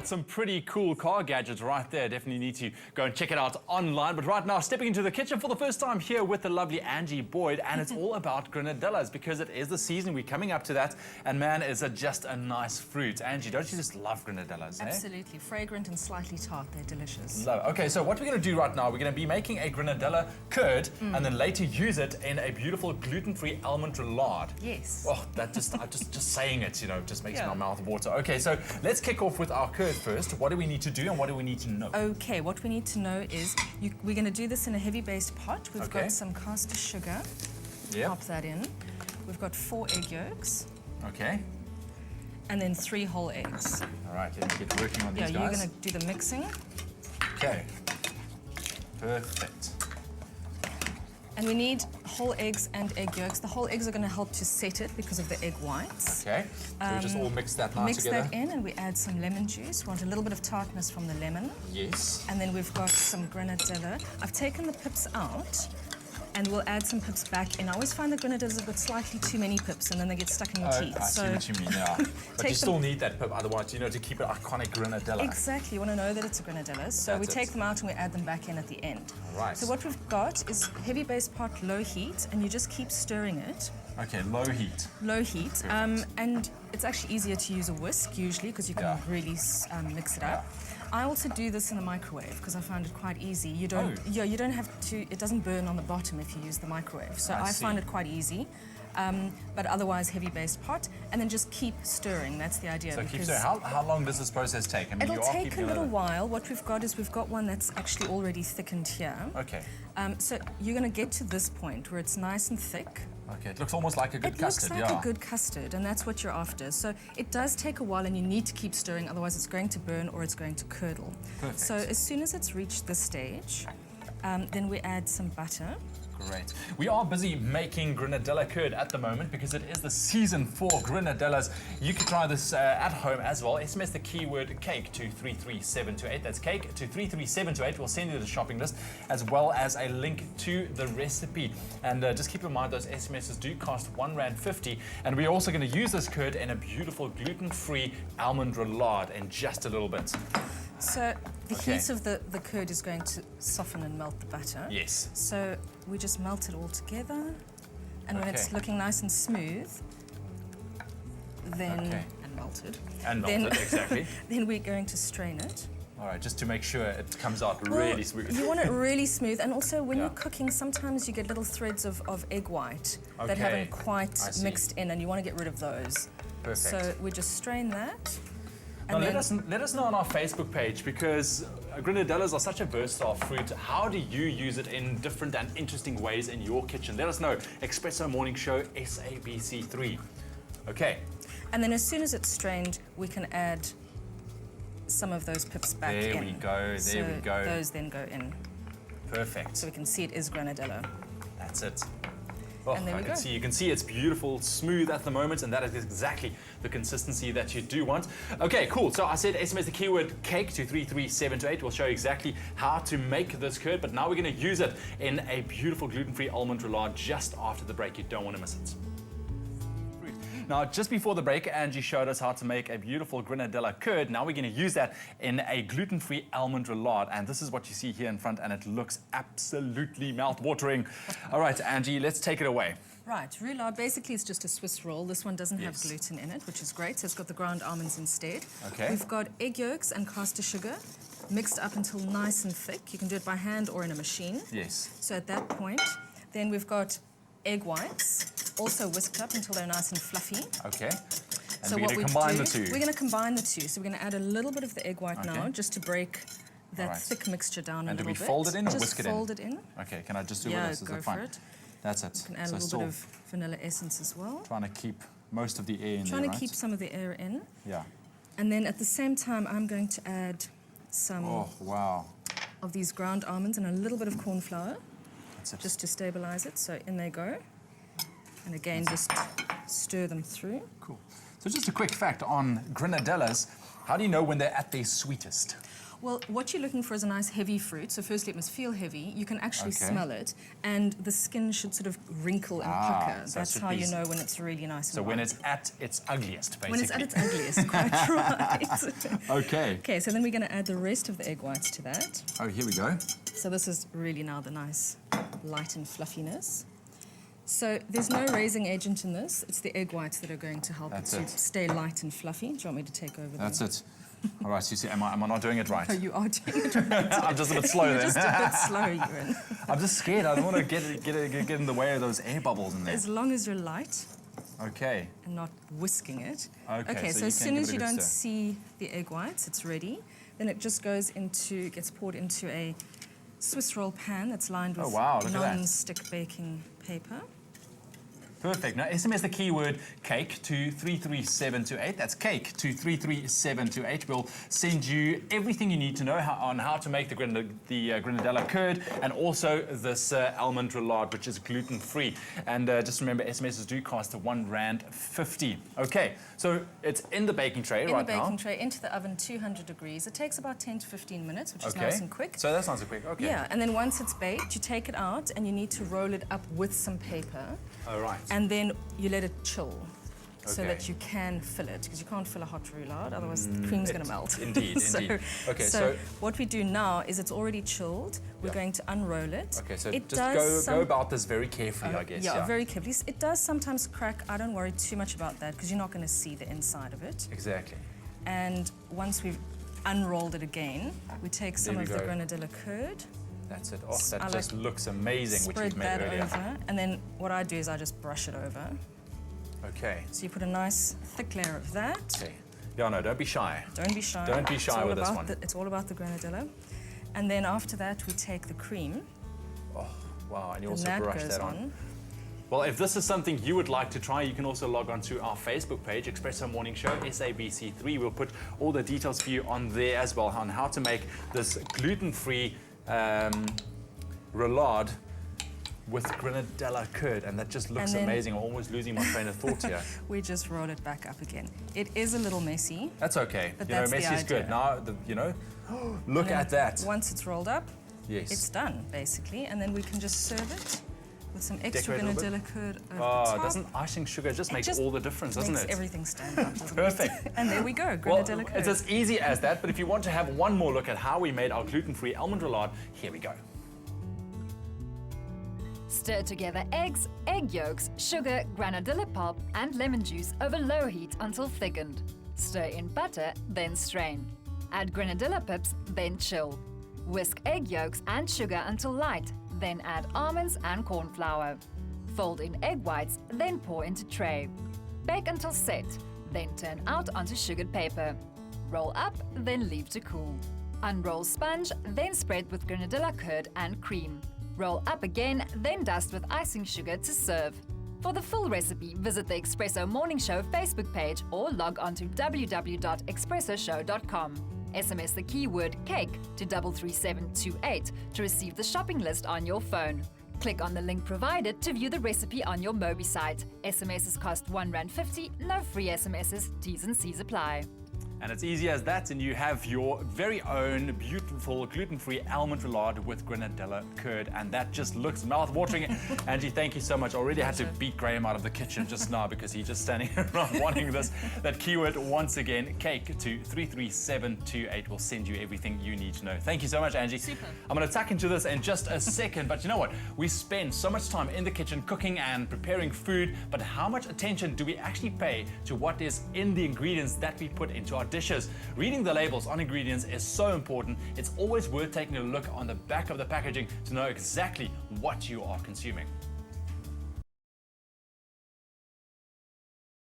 some pretty cool car gadgets right there. Definitely need to go and check it out online. But right now, stepping into the kitchen for the first time here with the lovely Angie Boyd, and it's all about granadillas because it is the season. We're coming up to that, and man, is it just a nice fruit. Angie, don't you just love granadillas? Absolutely, fragrant and slightly tart. They're delicious. Okay, so what we're going to do right now, we're going to be making a granadilla curd, and then later use it in a beautiful gluten-free almond roulade. Yes. Oh, that just saying it, you know, just makes my mouth water. Okay, so let's kick off with our curd first. What do we need to do and what do we need to know? Okay, what we need to know is we're going to do this in a heavy-based pot. We've got some caster sugar. Pop that in. We've got 4 egg yolks. Okay. And then 3 whole eggs. All right, let's get working on these guys. Yeah, you're going to do the mixing. Okay. Perfect. And we need whole eggs and egg yolks. The whole eggs are going to help to set it because of the egg whites. Okay. So we just all mix that now together. Mix that in and we add some lemon juice. We want a little bit of tartness from the lemon. Yes. And then we've got some granadilla. I've taken the pips out and we'll add some pips back in. I always find the granadillas have got slightly too many pips and then they get stuck in your teeth. I see what you mean, yeah. But you still need that pip otherwise, you know, to keep it iconic granadilla. Exactly. You want to know that it's a granadilla. So we take them out and we add them back in at the end. Right. So what we've got is heavy base pot, low heat, and you just keep stirring it. Okay, low heat. Low heat. And it's actually easier to use a whisk usually because you can really mix it up. I also do this in the microwave because I find it quite easy. You don't, you don't have to. It doesn't burn on the bottom if you use the microwave. So I find it quite easy. But otherwise, heavy-based pot, and then just keep stirring. That's the idea. So keep stirring. How long does this process take? I mean, it'll take a little while. What we've got is we've got one that's actually already thickened here. Okay. So you're going to get to this point where it's nice and thick. Okay, it looks almost like a good custard, It looks like a good custard, and that's what you're after. So it does take a while, and you need to keep stirring, otherwise it's going to burn or it's going to curdle. Perfect. So as soon as it's reached this stage, then we add some butter. Great. We are busy making granadilla curd at the moment because it is the season for granadillas. You can try this at home as well. SMS the keyword cake to 33728. That's cake to 33728. We'll send you the shopping list as well as a link to the recipe. And just keep in mind those SMSs do cost R1.50. And we're also going to use this curd in a beautiful gluten-free almond roulade in just a little bit. So the heat of the curd is going to soften and melt the butter. Yes. So we just melt it all together. And when it's looking nice and smooth, then... And melted. And melted, exactly. Then we're going to strain it. All right, just to make sure it comes out really smooth. You want it really smooth. And also when you're cooking, sometimes you get little threads of egg white that haven't quite mixed in, and you want to get rid of those. Perfect. So we just strain that. Now, let us know on our Facebook page because granadillas are such a versatile fruit. How do you use it in different and interesting ways in your kitchen? Let us know. Espresso Morning Show, SABC3. Okay. And then as soon as it's strained, we can add some of those pips back in. There we go, there we go. Those then go in. Perfect. So we can see it is granadilla. That's it. Oh, and there we go. You can see it's beautiful, smooth at the moment, and that is exactly the consistency that you do want. Okay, cool. So I said SMS the keyword cake to 33728. We'll show you exactly how to make this curd, but now we're going to use it in a beautiful gluten-free almond roulade just after the break. You don't want to miss it. Now, just before the break, Angie showed us how to make a beautiful granadilla curd. Now we're going to use that in a gluten-free almond roulade. And this is what you see here in front, and it looks absolutely mouth-watering. All right, Angie, let's take it away. Right, roulade basically is just a Swiss roll. This one doesn't have gluten in it, which is great. So it's got the ground almonds instead. Okay. We've got egg yolks and caster sugar mixed up until nice and thick. You can do it by hand or in a machine. Yes. So at that point, then we've got egg whites, also whisked up until they're nice and fluffy. Okay. And So we're going to combine the two. We're going to combine the two. So we're going to add a little bit of the egg white now, just to break that thick mixture down a little bit. And do we fold it in or whisk it in? Just fold it in. Okay, can I just do this? Go for it. That's it. You can add a little bit of vanilla essence as well. Trying to keep most of the air in there, Trying to keep some of the air in. Yeah. And then at the same time, I'm going to add some of these ground almonds and a little bit of corn flour. That's it. Just to stabilize it. So in they go. And again, just stir them through. Cool. So just a quick fact on granadillas. How do you know when they're at their sweetest? Well, what you're looking for is a nice heavy fruit. So firstly, it must feel heavy. You can actually smell it, and the skin should sort of wrinkle and pucker. So that's how you know when it's really nice. So when it's at its ugliest, basically. When it's at its ugliest, quite right. Okay. Okay, so then we're going to add the rest of the egg whites to that. Oh, here we go. So this is really now the nice light and fluffiness. So there's no raising agent in this. It's the egg whites that are going to help it to stay light and fluffy. Do you want me to take over? That's it. All right, so you see, am I not doing it right? No, you are doing it right. I'm just a bit slow You're then. just a bit slow, Ewan. I'm just scared. I don't want to get in the way of those air bubbles in there. As long as you're light Okay. and not whisking it. Okay, so as soon as you don't see the egg whites, it's ready. Then it just gets poured into a Swiss roll pan that's lined with look at that. non-stick baking paper. Perfect. Now, SMS the keyword cake to 33728. That's cake to 33728. We'll send you everything you need to know on how to make the granadilla curd and also this almond roulade, which is gluten-free. And just remember, SMSs do cost R1.50. Okay, so it's in the baking tray right now. In the baking tray, into the oven, 200 degrees. It takes about 10 to 15 minutes, which is nice and quick. So that's nice and quick, okay. Yeah, and then once it's baked, you take it out and you need to roll it up with some paper. Oh, right. And then you let it chill so that you can fill it, because you can't fill a hot roulade, otherwise the cream's going to melt. Indeed, indeed. Okay, so what we do now is it's already chilled. We're going to unroll it. Okay, so it just go about this very carefully, I guess. Yeah, very carefully. It does sometimes crack. I don't worry too much about that because you're not going to see the inside of it. Exactly. And once we've unrolled it again, we take some of the granadilla curd. That's it. Oh, that just looks amazing, which you've made earlier. Spread that over, and then what I do is I just brush it over. Okay. So you put a nice thick layer of that. Okay. Yeah, no, don't be shy. Don't be shy. Don't be shy with this one. It's all about the granadilla. And then after that, we take the cream. Oh, wow, and you also brush that on. Well, if this is something you would like to try, you can also log on to our Facebook page, Espresso Morning Show, SABC3. We'll put all the details for you on there as well, on how to make this gluten-free roulade with granadilla curd, and that just looks amazing. I'm almost losing my train of thought here. We just roll it back up again. It is a little messy. That's okay. But Messy is good. Now, look at that. Once it's rolled up, yes, it's done, basically. And then we can just serve it with some extra granadilla curd over the top. Doesn't icing sugar just make all the difference, doesn't it? Makes everything stand out, doesn't Perfect. it? And there we go, granadilla curd. It's as easy as that, but if you want to have one more look at how we made our gluten-free almond roulade, here we go. Stir together eggs, egg yolks, sugar, granadilla pulp and lemon juice over low heat until thickened. Stir in butter, then strain. Add granadilla pips, then chill. Whisk egg yolks and sugar until light, then add almonds and corn flour. Fold in egg whites, then pour into tray. Bake until set, then turn out onto sugared paper. Roll up, then leave to cool. Unroll sponge, then spread with granadilla curd and cream. Roll up again, then dust with icing sugar to serve. For the full recipe, visit the Espresso Morning Show Facebook page or log on to www.expressoshow.com. SMS the keyword cake to 33728 to receive the shopping list on your phone. Click on the link provided to view the recipe on your Mobi site. SMSs cost R1.50, no free SMSs, T's and C's apply. And it's easy as that, and you have your very own beautiful gluten-free almond roulade with granadilla curd, and that just looks mouth-watering. Angie, thank you so much. I already had to beat Graham out of the kitchen just now because he's just standing around wanting this. That keyword once again, cake to 33728 will send you everything you need to know. Thank you so much, Angie. Super. I'm going to tuck into this in just a second, but you know what? We spend so much time in the kitchen cooking and preparing food, but how much attention do we actually pay to what is in the ingredients that we put into our dishes? Reading the labels on ingredients is so important. It's always worth taking a look on the back of the packaging to know exactly what you are consuming.